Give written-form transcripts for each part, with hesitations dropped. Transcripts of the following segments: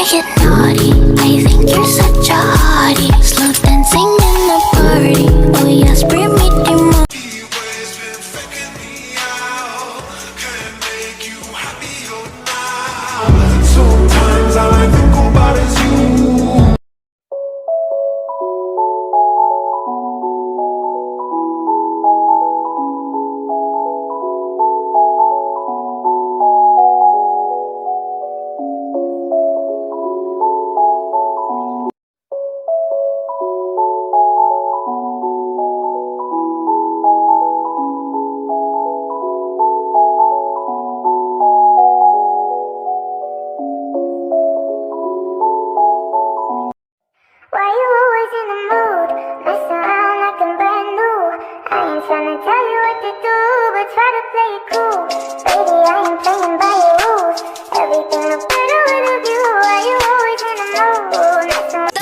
wanna get naughty. I think you're such a hottie. Slow dancing in the party. Oh yes, bring me the money. Sometimes all I think about is you. Why you always in the mood? Mess around like I'm brand new. I ain't tryna tell you what to do, but try to play it cool. Baby, I ain't playing by your rules. Everything look better with a view. Why you always in the mood? Mess around.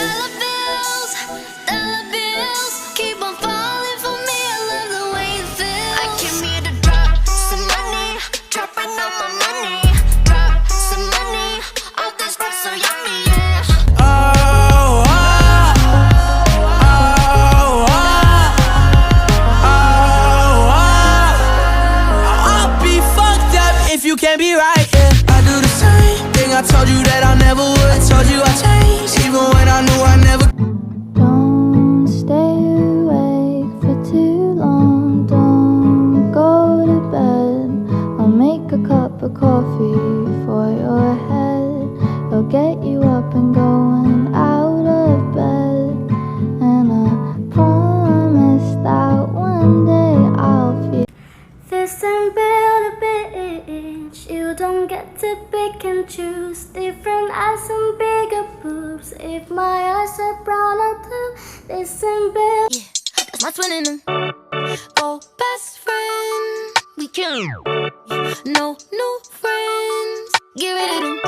Dollar bills, keep on falling for me. I love the way it feels. I came here to drop some money, dropping all my money, drop some money. All this stuff so yummy, yeah. You can't be right, yeah. I do the same thing I told you that I never would. I told you I changed, even when I knew I never. Don't stay awake for too long. Don't go to bed. I'll make a cup of coffee for your head. It'll get you up and going out of bed. And I promise that one day I'll feel this and build a bitch. You don't get to pick and choose. Different eyes and bigger boobs. If my eyes are brown or blue, this and build. Yeah, that's my twin in them. Oh, best friend, we can. No new friends, get rid of them.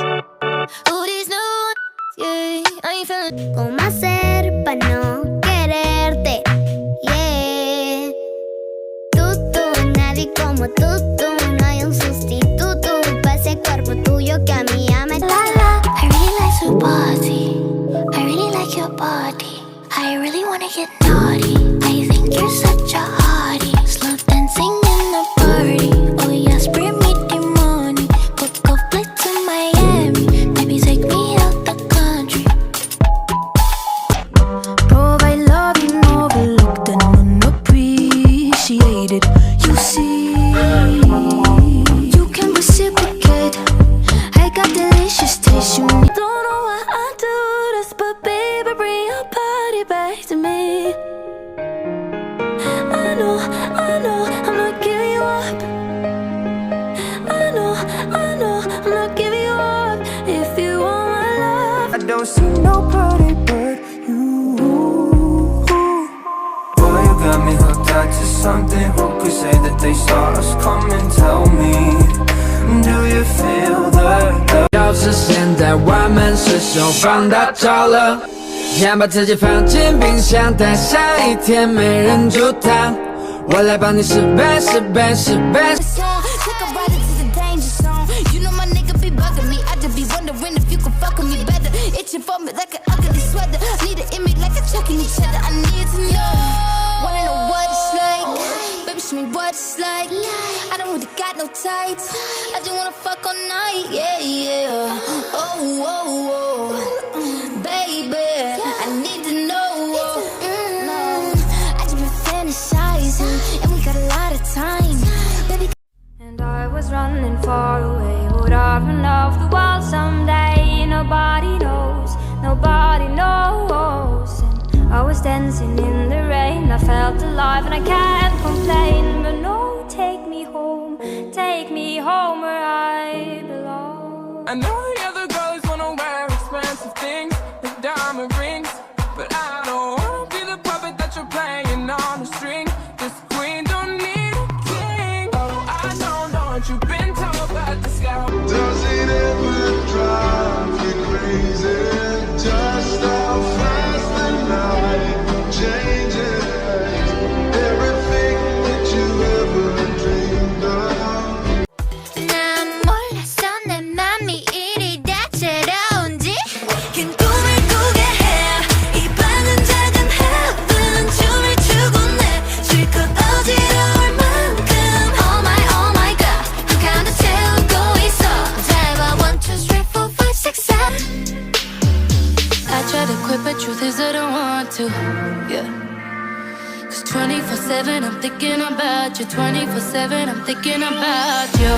Oh, these new ones, yeah, I ain't feeling. ¿Cómo hacer para no quererte? Yeah. Tú, nadie como tú. No hay un sustituto para ese cuerpo tuyo que a mí ya me. I really like your body. I really like your body. I really wanna get naughty. I think you're such a hottie. Slow dancing in the party. Oh yes, bring me the money. Book a flight to Miami. Maybe take me out the country. Provide love you overlooked and unappreciated. You see, you can reciprocate. I got delicious taste. You don't know why I do this, but baby, bring your body back to me. I know, I'm not giving you up. I know, I'm not giving you up. If you want my love, I don't see nobody but you. Boy, you got me hooked onto something. Who could say that they saw us coming? Tell me, do you feel the love? 要是现在我们是手放大招了，先把自己放进冰箱，待下一天没人煮汤，我来帮你十倍。Take a ride into the danger zone. You know my nigga be bugging me. I just be wondering if you can fuck with me better. Itching for me like an ugly sweater. Need an image like a chucking each other. I need to know. Wanna know what it's like? Baby, show me what it's like. I don't really got no tights. I just wanna fuck all night. Yeah, yeah. Oh, baby, I need to know. I just been fantasizing, and we got a lot of time. Baby. and I was running far away. Would I run off the wall someday? Nobody knows, nobody knows. And I was dancing in the rain. I felt alive and I can't complain. But no, take me home where I belong. I know the other girls wanna wear expensive things, like diamond rings, but I don't wanna be the puppet that you're playing on the string. This queen don't need a king. Oh, I don't know what you've been told, but the scout. Does it ever drive you crazy? Just how fast the night changes everything that you ever dreamed of. 난 몰랐어 내 맘이 이리 다채로운지. too, yeah. 'Cause 24/7 I'm thinking about you, 24/7 I'm thinking about you,